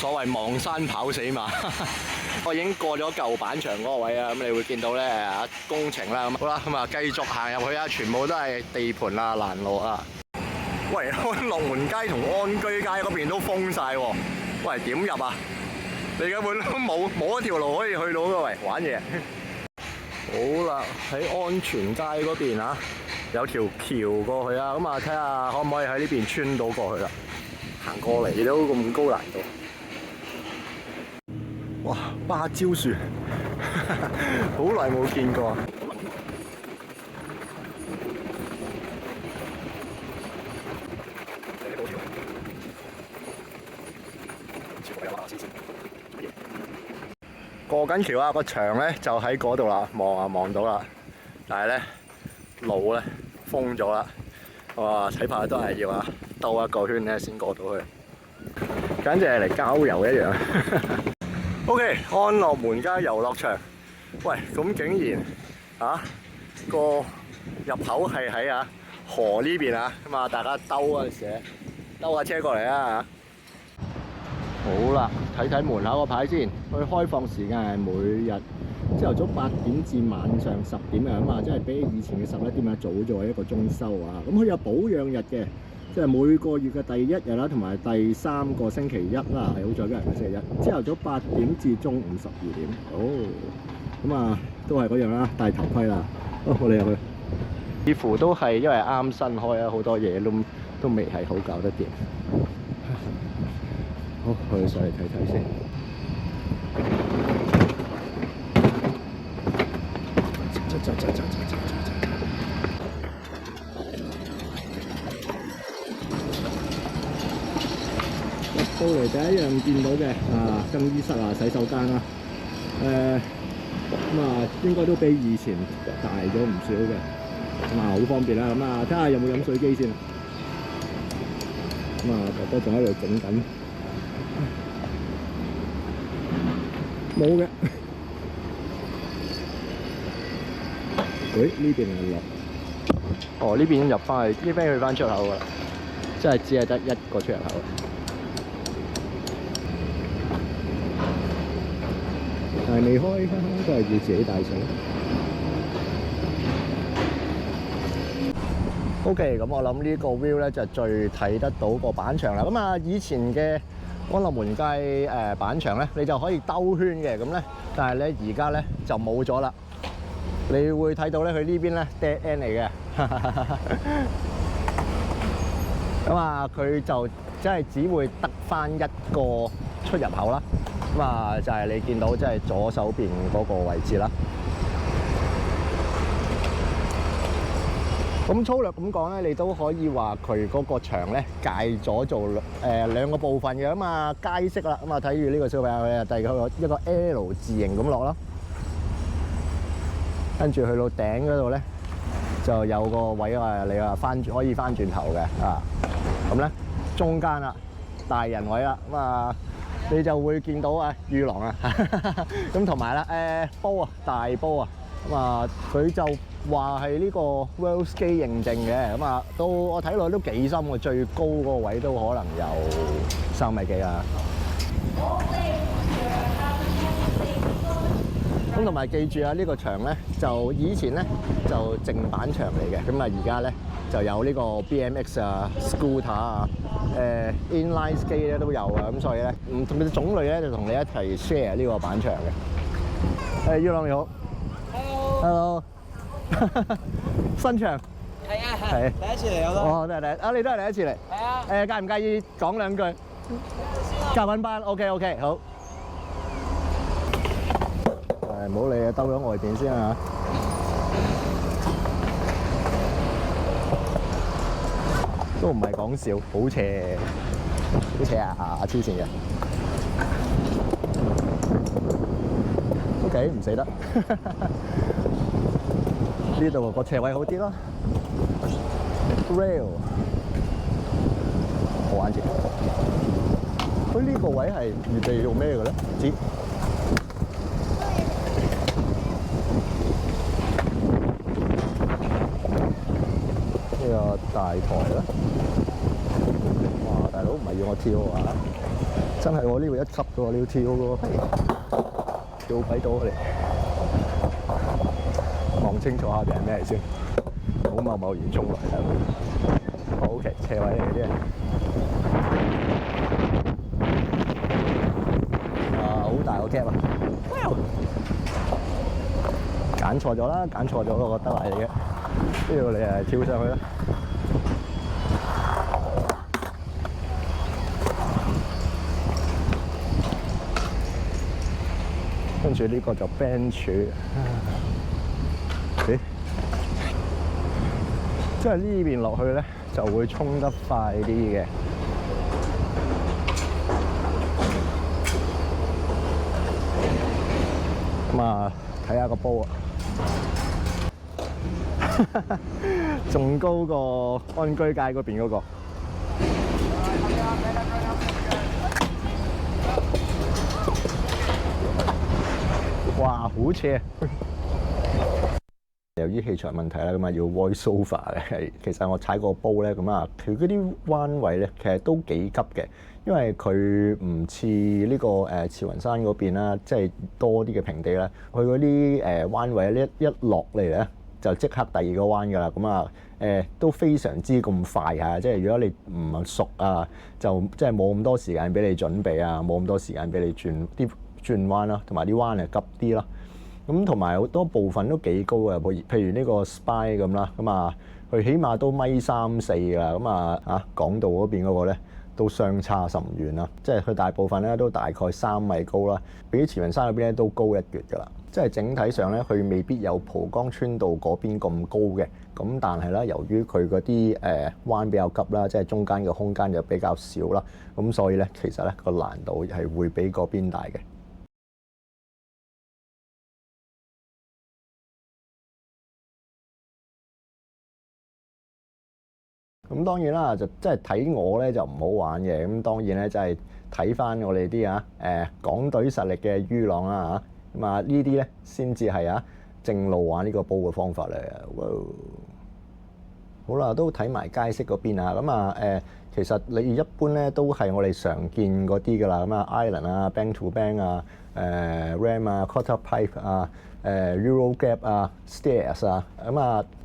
所謂望山跑死馬，我已經過咗舊板場嗰個位啊，咁你會見到咧工程啦，咁好啦，咁啊繼續行入去啊，全部都係地盤啊、欄路啊。喂，安樂門街同安居街嗰邊都封晒喎，喂點入啊？你根本都冇一條路可以去到嘅，喂玩嘢。好啦，喺安全街嗰邊啊，有條橋過去啊，咁啊睇下可唔可以喺呢邊穿到過去啦。行過嚟都咁高難度。哇！芭蕉樹，好耐冇見過。過緊橋啊！個牆咧就喺嗰度啦，望到啦。但係咧路咧封咗啦。哇！睇怕都係要兜一個圈咧先過到去，簡直係嚟郊遊一樣。OK， 安樂門街遊樂場。喂，咁竟然個入口係喺河呢邊啊，咁啊大家兜嗰陣時兜下車過嚟啊。好啦，睇睇門口個牌先。佢開放時間係每日朝頭早8點至晚上10點啊，咁啊即係比以前嘅11點早咗1個鐘收啊。咁佢有保養日嘅。即係每個月嘅第1日啦，同埋第3個星期1啦，係好在今日係星期1。朝頭早8點至中午12點。哦，咁啊都係嗰樣啦，戴頭盔啦。好，我哋入去。似乎都係因為啱新開啊，好多嘢都未係好搞得掂。好，我哋上嚟睇睇先。到嚟第一樣見到嘅更衣室啊、洗手間啦，咁啊應該都比以前大咗唔少嘅，咁啊好方便啦。咁啊睇下有冇飲水機先。咁啊哥哥仲喺度整緊，冇嘅。喂，呢邊係落。哦，呢邊入翻去，呢邊去翻出口㗎啦，即係只係得1個出入口。但係未開，都係要自己帶水。OK， 咁我諗呢個 view 咧就最睇得到個板場啦。咁啊，以前嘅安樂門街板場咧，你就可以兜圈嘅，咁咧，但係咧而家咧就冇咗啦。你會睇到咧，佢呢邊咧 dead end 嚟嘅。咁啊，佢就即係只會得返1個出入口啦。咁啊，就係你見到即係左手邊嗰個位置啦。咁粗略咁講咧，你都可以話佢嗰個牆咧界咗做2個部分嘅。咁啊，街式啦。咁啊，睇住呢個小朋友咧，第二個一個 L 字形咁落啦。跟住去到頂嗰度咧，就有個位你可以翻轉頭嘅啊。咁咧中間啦，大人位啦。咁啊，你就會見到乳廊啊，咁同埋啦煲大煲啊。咁啊，佢就話係呢個 WorldScale 認證嘅。咁啊，我睇落都幾深嘅，最高嗰個位都可能有3米幾啊。咁同埋記住啊，呢個牆咧就以前咧就淨板牆嚟嘅，咁啊而家咧就有呢個 BMX 啊、scooter 啊、inline skate 咧都有啊，咁所以咧唔同嘅種類咧就同你一齊 share 呢個板牆嘅。U 朗你好 ，Hello， 新場係啊係，第一次嚟我都。哦，都係你都係第一次嚟。係啊。介唔介意講2句？教緊班 ，OK， 好。唔好理啊，兜咗外邊先啊！都唔係講笑，好斜，好斜啊！超前嘅，OK 唔死得。呢度個斜位好啲咯 ，rail 好玩啲。佢呢個位係預備用咩嘅咧？唔知。大台啦！哇，大佬唔係要我跳啊！真係喎，呢個一級嘅喎，你要跳嘅喎，跳鬼到嚟，望清楚下邊係咩先，唔好貿然衝落嚟啊！好嘅，斜位嚟嘅啫。好大個 gap 啊！揀錯咗啦，揀錯咗個得嚟嘅，不如你誒跳上去啦。跟住呢個就 bench， 咦？即係呢邊落去咧就會衝得快啲嘅。咁啊，睇下個煲啊，仲高過安居街嗰邊嗰個。哇，好斜！由於器材問題啦，咁啊要 voice over 嘅。其實我踩個煲咧，咁啊佢嗰啲彎位咧，其實都幾急嘅，因為佢唔似呢個慈雲山嗰邊啦，即係多啲嘅平地啦。佢嗰啲彎位咧一落嚟咧，就即刻第二個彎㗎啦。咁啊都非常之咁快嚇，即係如果你唔熟啊，就即係冇咁多時間俾你準備啊，冇咁多時間俾你轉彎啦，同埋啲彎係急啲啦。咁同埋好多部分都幾高嘅，譬如呢個 spy 咁啦，咁啊佢起碼都1.3、4米㗎啦。咁啊港島嗰邊嗰個咧都相差甚遠啦，即係佢大部分咧都大概3米高啦，比慈雲山嗰邊咧都高一橛㗎啦。即係整體上咧，佢未必有蒲崗村道嗰邊咁高嘅，咁但係咧，由於佢嗰啲彎比較急啦，即係中間嘅空間就比較少啦，咁所以咧其實咧個難度係會比嗰邊大嘅。咁當然啦，就即係睇我咧就唔好玩嘅。咁當然咧，就係睇翻我哋啲港隊實力嘅魚朗啦嚇。咁啊呢啲咧先至係正路玩呢個煲嘅方法嚟嘅。哇！好啦，都睇埋街式嗰邊啊。咁啊其實你一般咧都係我哋常見嗰啲㗎啦。咁啊 Island 啊、Bank to Bank 啊、Ram 啊、Quarter Pipe 啊、Euro Gap 啊、Stairs 啊。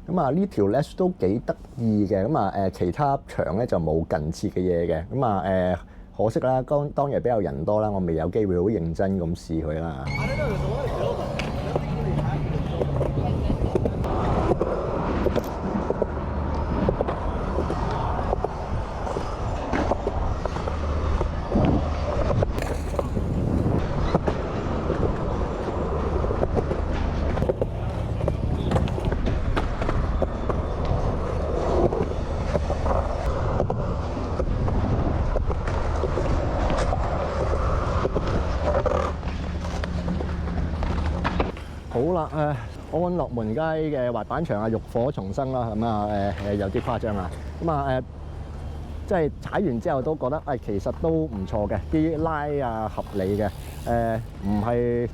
咁啊呢條 lash 都幾得意嘅。咁啊其他場咧就冇近似嘅嘢嘅。咁啊可惜啦，當日比較人多啦，我未有機會好認真咁試佢啦。好啦，安樂門街嘅滑板場浴火重生啦，咁啊有啲誇張啊，咁啊即係踩完之後都覺得其實都唔錯嘅，啲拉合理嘅，唔係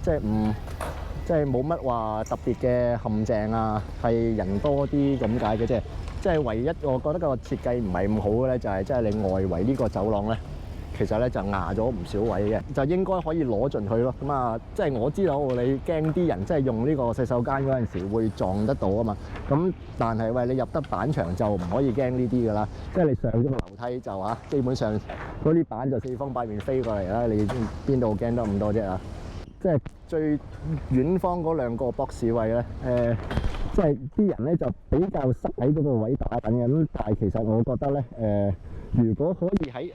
即係冇乜話特別嘅陷阱啊，係人多啲咁解嘅啫。即係唯一我覺得個設計唔係咁好嘅咧，就係即係你外圍呢個走廊咧。其實咧就壓咗唔少位嘅，就應該可以攞盡佢咯。咁啊，即係我知道你驚啲人即係用呢個洗手間嗰陣時會撞得到啊嘛。咁但係喂，你入得板場就唔可以驚呢啲㗎啦。即係你上咗個樓梯就基本上嗰啲板就四方八面飛過嚟啦。你邊度驚得咁多啫啊？即係最遠方嗰兩個博士位咧，即係啲人咧就比較塞喺嗰個位打緊嘅。咁但係其實我覺得咧，如果可以喺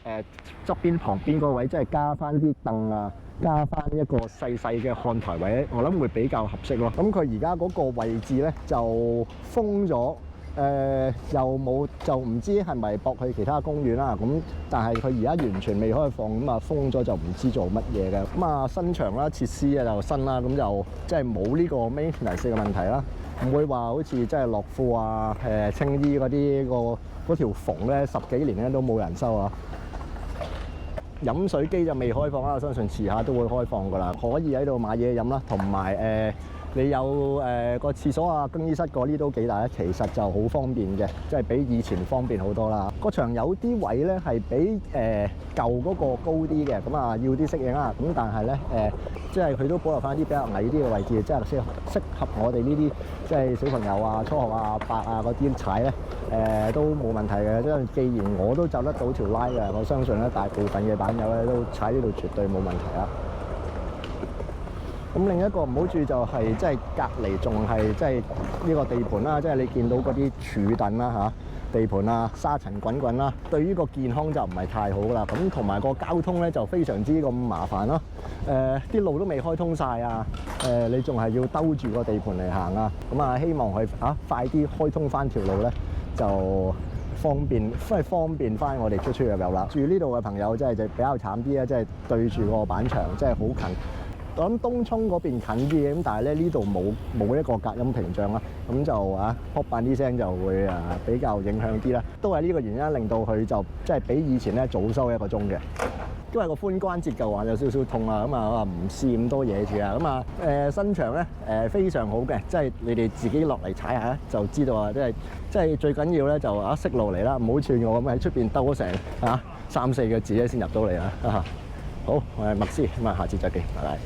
側邊旁邊個位，即係加翻啲凳啊，加翻一個細細嘅看台位，我諗會比較合適咯。咁佢而家嗰個位置咧就封咗，又冇就唔知係咪駁去其他公園啦。咁但係佢而家完全未開放，咁啊封咗就唔知做乜嘢嘅。咁啊新場啦，設施就新啦，咁就即係冇呢個 maintenance 嘅問題啦，唔會話好似即係樂富啊、青衣嗰啲嗰條縫咧10幾年咧都冇人收啊！飲水機就未開放啦，我相信遲下都會開放噶啦，可以喺度買嘢飲啦，同埋你有個廁所啊、更衣室嗰啲都幾大咧，其實就好方便嘅，即係比以前方便好多啦。個場有啲位咧係比舊嗰個高啲嘅，咁啊要啲適應啊。咁但係咧即係佢都保留翻啲比較矮啲嘅位置，即係適合我哋呢啲即係小朋友啊、初學啊、伯啊嗰啲踩咧都冇問題嘅。因為既然我都走得到條拉嘅，我相信咧大部分嘅板友咧都踩呢度絕對冇問題啊。咁另一個唔好處就係即係隔離仲係即係呢個地盤啦，即係你見到嗰啲柱墩啦嚇，地盤啊沙塵滾滾啦，對於個健康就唔係太好啦。咁同埋個交通咧就非常之咁麻煩咯。啲路都未開通晒啊，你仲係要兜住個地盤嚟行啊。咁啊希望佢快啲開通翻條路咧，就方便翻我哋出入啦。住呢度嘅朋友真係就比較慘啲啊，即係對住個板牆，真係好近。我諗東涌嗰邊近啲嘅，咁但係咧呢度冇一個隔音屏障啦，咁就撲板啲聲就會比較影響啲啦。都係呢個原因令到佢就即係比以前咧早收1個鐘嘅。因為個髖關節舊患有少少痛啊，咁啊唔試咁多嘢住啊。咁啊新場咧非常好嘅，即係你哋自己落嚟踩下就知道啊。即係最緊要咧就識路嚟啦，唔好似我咁喺出邊兜咗成3-4個字咧先入到嚟啊。好，我係麥斯，咁啊下次再見，拜拜。